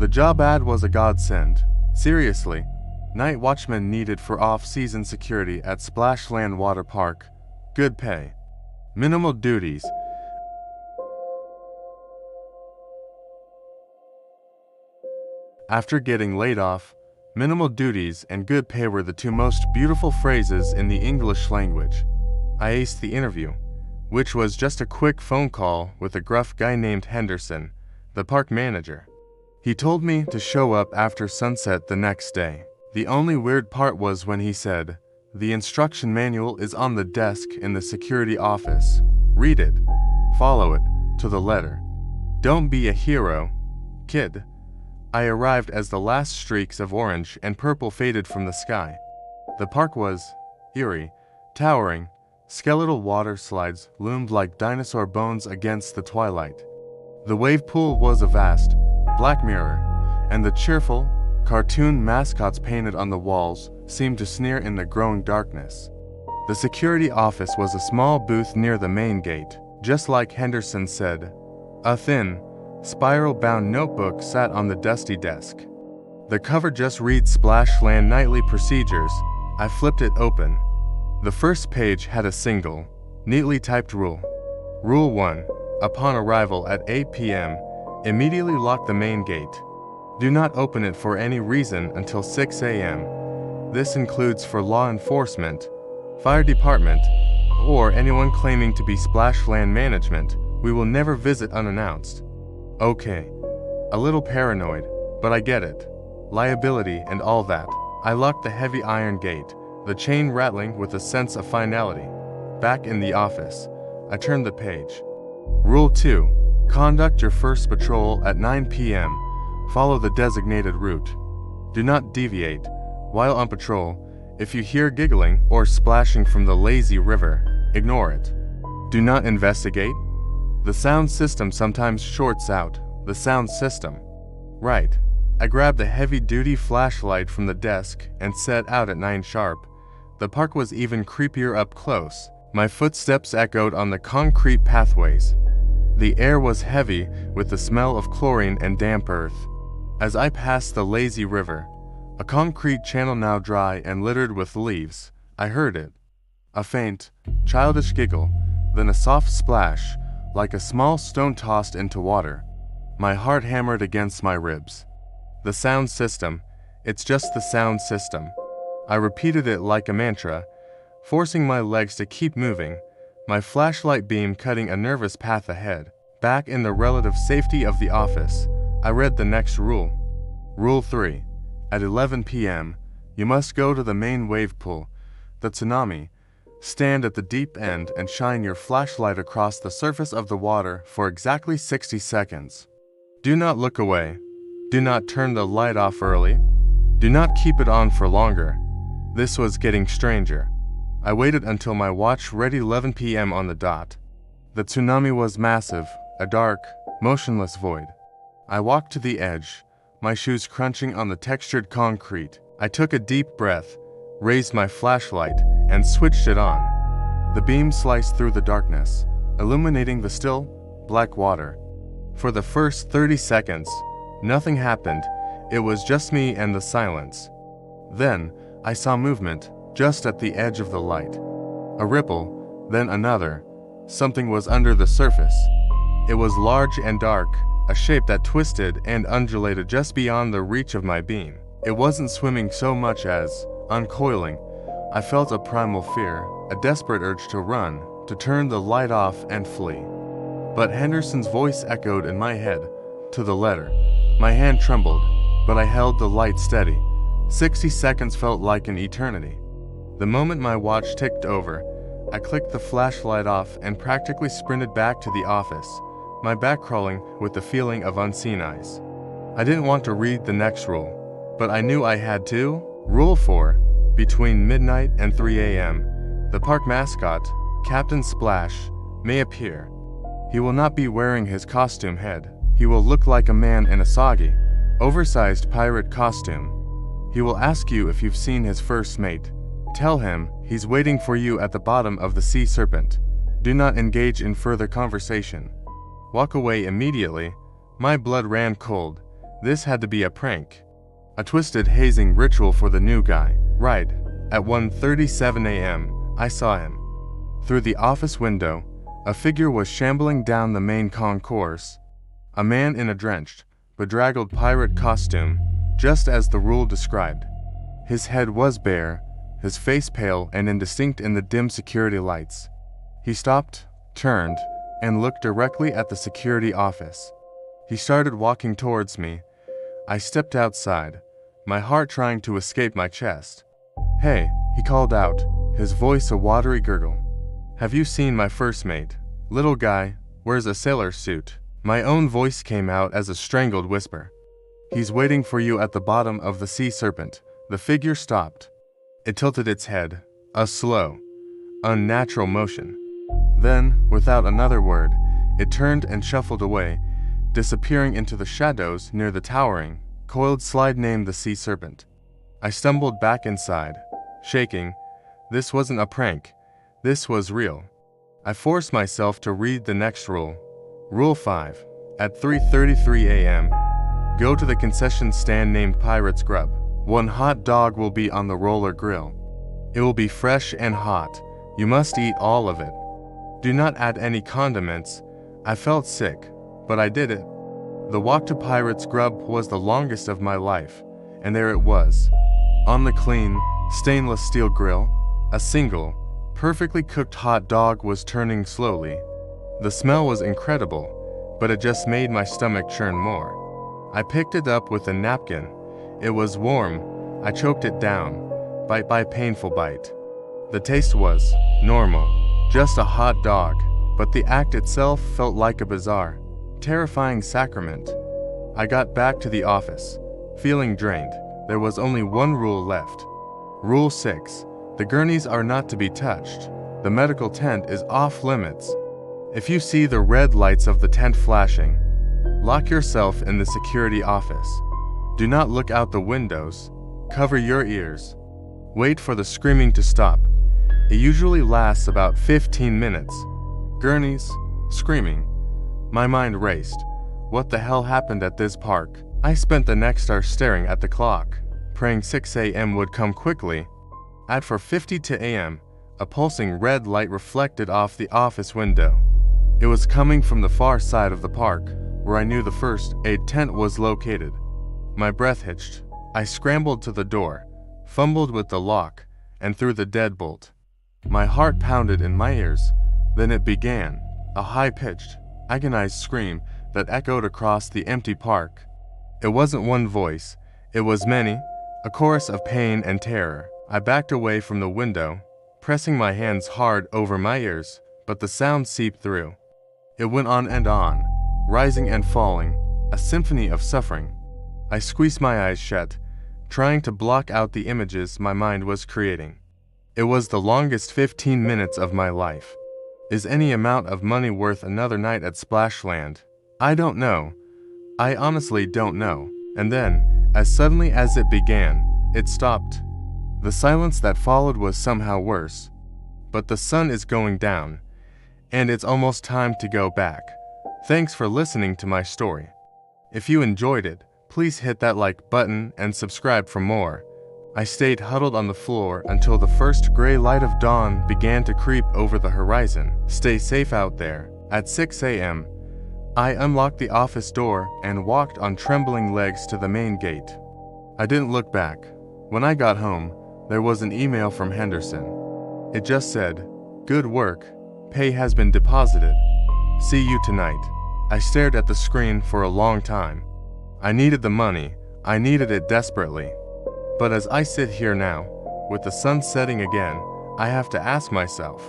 The job ad was a godsend. Seriously, night watchman needed for off-season security at Splashland Water Park. Good pay. Minimal duties. After getting laid off, minimal duties and good pay were the two most beautiful phrases in the English language. I aced the interview, which was just a quick phone call with a gruff guy named Henderson, the park manager. He told me to show up after sunset the next day. The only weird part was when he said, "The instruction manual is on the desk in the security office. Read it. Follow it to the letter. Don't be a hero, kid." I arrived as the last streaks of orange and purple faded from the sky. The park was eerie, towering. Skeletal water slides loomed like dinosaur bones against the twilight. The wave pool was a vast, black mirror, and the cheerful, cartoon mascots painted on the walls seemed to sneer in the growing darkness. The security office was a small booth near the main gate, just like Henderson said. A thin, spiral-bound notebook sat on the dusty desk. The cover just reads Splashland Nightly Procedures. I flipped it open. The first page had a single, neatly typed rule. Rule 1. Upon arrival at 8 p.m., immediately lock the main gate. Do not open it for any reason until 6 a.m. This includes for law enforcement, fire department, or anyone claiming to be Splashland management. We will never visit unannounced. Okay. A little paranoid, but I get it. Liability and all that. I locked the heavy iron gate, the chain rattling with a sense of finality. Back in the office, I turned the page. Rule 2. Conduct your first patrol at 9 p.m. Follow the designated route. Do not deviate. While on patrol, if you hear giggling or splashing from the lazy river, ignore it. Do not investigate. The sound system sometimes shorts out. The sound system. Right. I grabbed a heavy-duty flashlight from the desk and set out at 9 sharp. The park was even creepier up close. My footsteps echoed on the concrete pathways. The air was heavy with the smell of chlorine and damp earth. As I passed the lazy river, a concrete channel now dry and littered with leaves, I heard it. A faint, childish giggle, then a soft splash, like a small stone tossed into water. My heart hammered against my ribs. The sound system. It's just the sound system. I repeated it like a mantra, forcing my legs to keep moving, my flashlight beam cutting a nervous path ahead. Back in the relative safety of the office, I read the next rule. Rule 3. At 11 p.m., you must go to the main wave pool, the tsunami. Stand at the deep end and shine your flashlight across the surface of the water for exactly 60 seconds. Do not look away. Do not turn the light off early. Do not keep it on for longer. This was getting stranger. I waited until my watch read 11 p.m. on the dot. The tsunami was massive, a dark, motionless void. I walked to the edge, my shoes crunching on the textured concrete. I took a deep breath, raised my flashlight, and switched it on. The beam sliced through the darkness, illuminating the still, black water. For the first 30 seconds, nothing happened. It was just me and the silence. Then, I saw movement, just at the edge of the light. A ripple, then another. Something was under the surface. It was large and dark, a shape that twisted and undulated just beyond the reach of my beam. It wasn't swimming so much as uncoiling. I felt a primal fear, a desperate urge to run, to turn the light off and flee. But Henderson's voice echoed in my head, to the letter. My hand trembled, but I held the light steady. 60 seconds felt like an eternity. The moment my watch ticked over, I clicked the flashlight off and practically sprinted back to the office, my back crawling with the feeling of unseen eyes. I didn't want to read the next rule, but I knew I had to. Rule 4. Between midnight and 3 a.m., the park mascot, Captain Splash, may appear. He will not be wearing his costume head. He will look like a man in a soggy, oversized pirate costume. He will ask you if you've seen his first mate. Tell him he's waiting for you at the bottom of the sea serpent. Do not engage in further conversation. Walk away immediately. My blood ran cold. This had to be a prank. A twisted hazing ritual for the new guy. Right. At 1:37 a.m., I saw him. Through the office window, a figure was shambling down the main concourse. A man in a drenched, bedraggled pirate costume, just as the rule described. His head was bare, his face pale and indistinct in the dim security lights. He stopped, turned, and looked directly at the security office. He started walking towards me. I stepped outside, my heart trying to escape my chest. "Hey," he called out, his voice a watery gurgle. "Have you seen my first mate? Little guy, wears a sailor suit." My own voice came out as a strangled whisper. "He's waiting for you at the bottom of the sea serpent." The figure stopped. It tilted its head, a slow, unnatural motion. Then, without another word, it turned and shuffled away, disappearing into the shadows near the towering, coiled slide named the Sea Serpent. I stumbled back inside, shaking. This wasn't a prank. This was real. I forced myself to read the next rule. Rule 5. At 3:33 a.m., go to the concession stand named Pirate's Grub. 1 hot dog will be on the roller grill. It will be fresh and hot. You must eat all of it. Do not add any condiments. I felt sick, but I did it. The walk to Pirate's Grub was the longest of my life, and there it was. On the clean, stainless steel grill, a single, perfectly cooked hot dog was turning slowly. The smell was incredible, but it just made my stomach churn more. I picked it up with a napkin. It was warm. I choked it down, bite by painful bite. The taste was normal, just a hot dog, but the act itself felt like a bizarre, terrifying sacrament. I got back to the office, feeling drained. There was only one rule left. Rule 6. The gurneys are not to be touched. The medical tent is off limits. If you see the red lights of the tent flashing, lock yourself in the security office. Do not look out the windows. Cover your ears. Wait for the screaming to stop. It usually lasts about 15 minutes. Gurneys, screaming. My mind raced. What the hell happened at this park? I spent the next hour staring at the clock, praying 6 a.m. would come quickly. At 4:52 a.m., a pulsing red light reflected off the office window. It was coming from the far side of the park, where I knew the first aid tent was located. My breath hitched. I scrambled to the door, fumbled with the lock, and threw the deadbolt. My heart pounded in my ears. Then it began, a high-pitched, agonized scream that echoed across the empty park. It wasn't one voice. It was many, a chorus of pain and terror. I backed away from the window, pressing my hands hard over my ears, but the sound seeped through. It went on, rising and falling, a symphony of suffering. I squeezed my eyes shut, trying to block out the images my mind was creating. It was the longest 15 minutes of my life. Is any amount of money worth another night at Splashland? I don't know. I honestly don't know. And then, as suddenly as it began, it stopped. The silence that followed was somehow worse. But the sun is going down, and it's almost time to go back. Thanks for listening to my story. If you enjoyed it, please hit that like button and subscribe for more. I stayed huddled on the floor until the first gray light of dawn began to creep over the horizon. Stay safe out there. At 6 a.m., I unlocked the office door and walked on trembling legs to the main gate. I didn't look back. When I got home, there was an email from Henderson. It just said, "Good work. Pay has been deposited. See you tonight." I stared at the screen for a long time. I needed the money. I needed it desperately. But as I sit here now, with the sun setting again, I have to ask myself,